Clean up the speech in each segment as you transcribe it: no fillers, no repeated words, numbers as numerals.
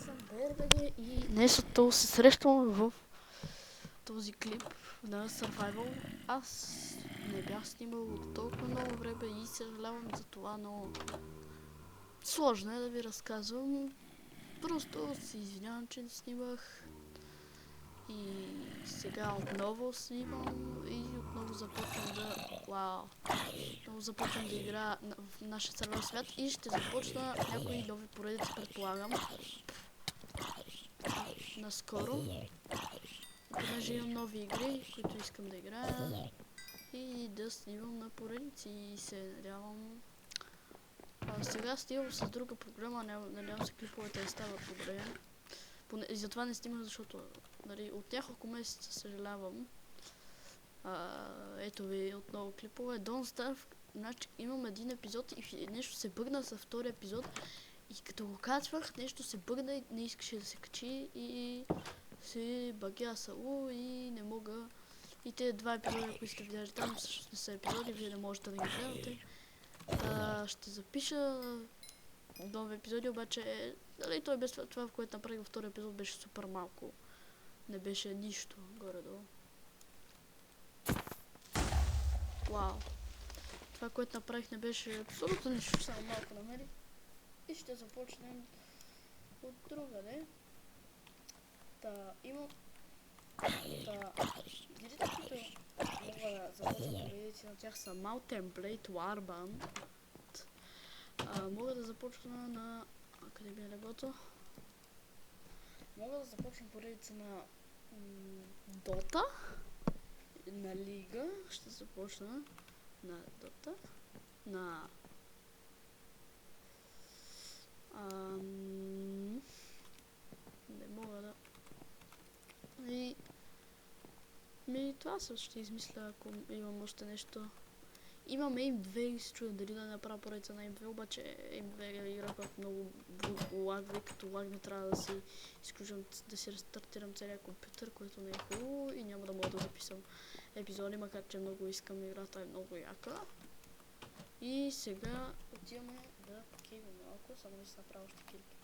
съм Бербеге и днес отново се срещам в този клип на Survival. Аз не бях снимал от толкова много време и съжалявам за това, но сложно е да ви разказвам. Просто се извинявам, че не снимах и сега отново снимам и отново започвам да... Отново започвам да играя в нашия сервер свят и ще започна някои нови поредици, предполагам, наскоро. Понеже имам нови игри, които искам да играя и да снимам на поредици и се надявам. Сега снимам с друга програма, надявам се клиповете да стават добре. И затова не снимам, защото от няколко месеца съжалявам. Ето ви отново клипове. Don't Starve. Значи имам един епизод и нещо се бъгна за втори епизод. И като го качвах, нещо се бъгна и не искаше да се качи и се багясало и не мога. И те два епизода, които сте видяли там, всъщност не са епизоди, вие не можете да ги гледате. Ще запиша нови епизоди, обаче той без това, в което направих във втори епизод, беше супер малко. Не беше нищо горе-долу. Вау. Това, което направих, не беше абсолютно нищо, само малко намерих. И ще започнем от другаде. Имам гидите, които мога да започна да видите на тях са Mountain Blade Warband. Мога да започна на... къде ми е легото? Мога да започна поредица на Dota, на Лига. Ще започна на Dota, на... не мога да... Това ще измисля, ако имам още нещо. Имам Aim 2 и се чудя дали да направя поредица на Aim 2, обаче Aim 2 е игра, която много лагва и като лагне трябва да си изключвам, да си рестартирам целия компютър, което не е хубаво и няма да мога да записам епизоди, макар че много искам, играта е много яка. И сега отиваме да кейваме малко, само да си направя още килки.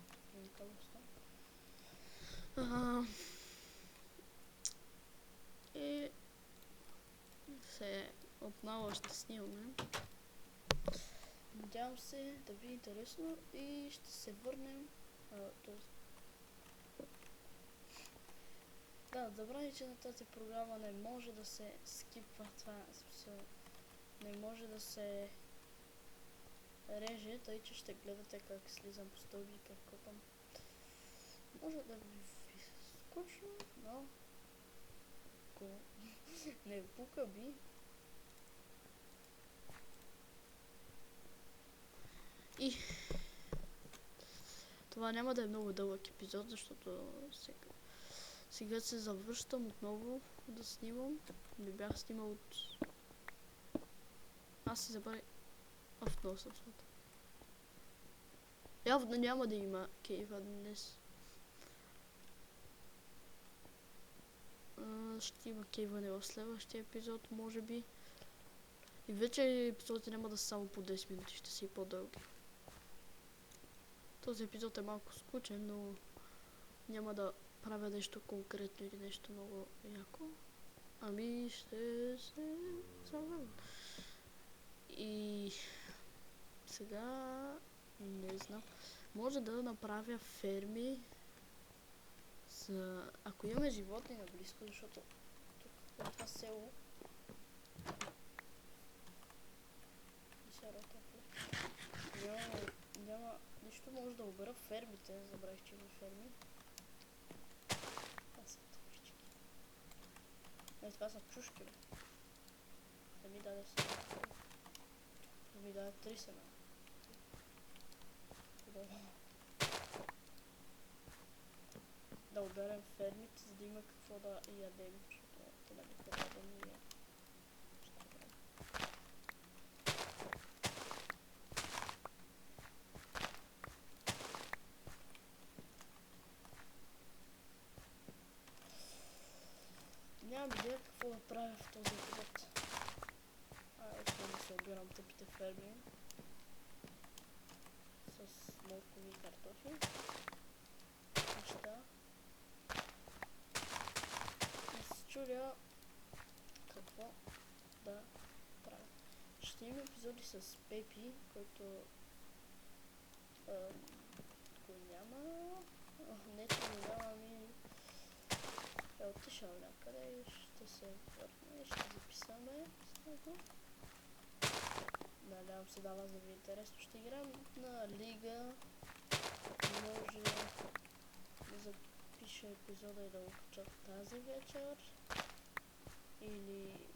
И отново ще снимаме. Надявам се да ви е интересно и ще се върнем. Забравяйте, че на тази програма не може да се скипва това, не може да се реже, тъй че ще гледате как слизам по стълби и как копам. Може да ви скучно, но не пука би. И това няма да е много дълъг епизод, защото сега се завръщам отново да снимам. Не бях снимал от... Аз си забравя... Отново съм смата. Явно няма да има кейва днес. Ще има кейване в следващия епизод, може би. И вече епизодите няма да са само по 10 минути, ще са и по-дълги. Този епизод е малко скучен, но няма да правя нещо конкретно или нещо много яко. Ще се завърна. И сега не знам. Може да направя ферми за... Ако имаме животни наблизко, защото тук в това село няма нищо, може да обера фермите. Забравих, че има ферми. Това са тъпички. Това са чушки, бе. Да ми даде семена. Да ми даде 3 семена. Да оберем фермите, за да има какво да ядем, защото те да ми трябва да ни е. Нямам идея какво да правя в този епизод. Ето да се обирам тъпите ферми с моркови и картофи. какво да правя. Ще има епизоди с Пепи, който го няма. Не, че го няма, ами е отишъл някъде и ще се върне и ще записаме с него. Надявам се да вас да ви е интересно. Ще играем на лига. Може да запиша епизода и да го кача тази вечер. Или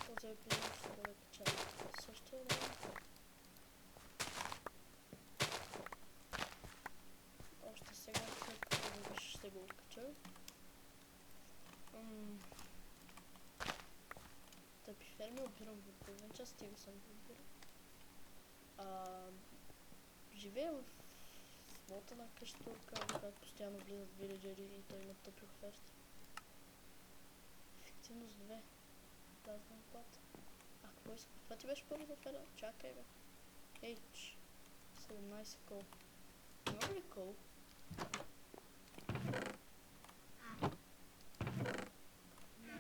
този епизод ще бъде качан също време. Още сега, след като го виж, ще го кача. Тъпи ферми обирам в половин час, стига съм го обирал. Живея в мота на къщурка, когато постоянно влизат вилиджери и той има тъпи оферти. Ефективност 2. Празен път. Какво иска? Това ти беше първата оферта? Чакай бе. H. 17 кол. Има ли кол?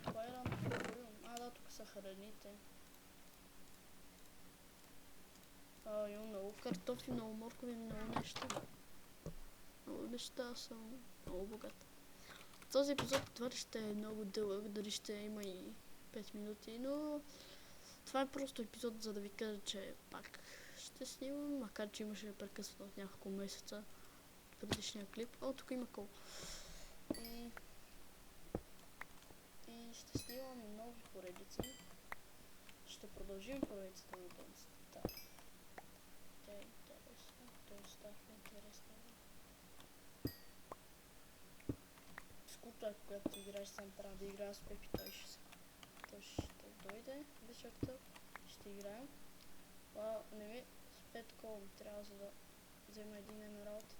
Това е рано футболиум. Да, тук са храните. Има много картофи, много моркови, много неща. Много неща, съм много богат. Този епизод това ли ще е много дълъг, дали ще има и 5 минути, но това е просто епизод, за да ви кажа, че пак ще снимам, макар че имаше прекъсване от няколко месеца предишния клип. Тук има кол. И ще снимам нови поредици. Ще продължим поредицата на Don't Starve. Тя е интересна. Don't Starve е интересна. Скулптора, когато ти играеш сам, трябва да играя с Пепи, той ще дойде вечерта, ще играем. Не ми с 5 кол трябва, за да взема един емералд.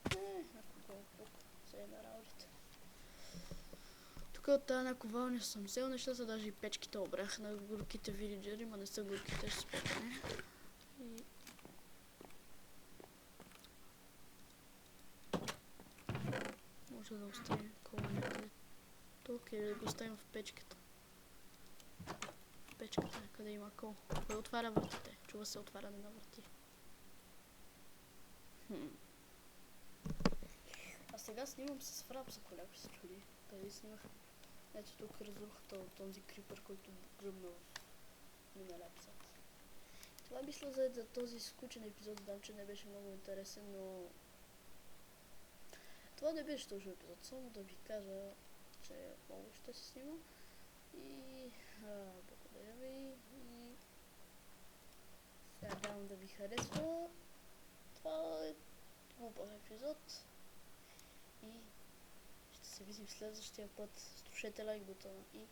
Ако тук за емералдите. Тук от тази наковалня съм взел нещата, даже и печките обрях на горките вилиджери, ма не са горките, ще спекане. И... може да оставим кола някъде тук или да го оставим в печката. В печката, къде има кол. Кой отваря вратите? Чува се отваряне на врати. А сега снимам с фрапс, ако някой се чуди. Къде снимах? Ето тук разрухата от този крипър, който гръмна в миналия епизод. Това мисля за този скучен епизод, знам, че не беше много интересен, но това не беше точно епизод, само да ви кажа, че много ще се снима. И благодаря ви и се надявам да ви харесва. Това е глупав епизод и ще се видим следващия път. Слушайте лайк бутона и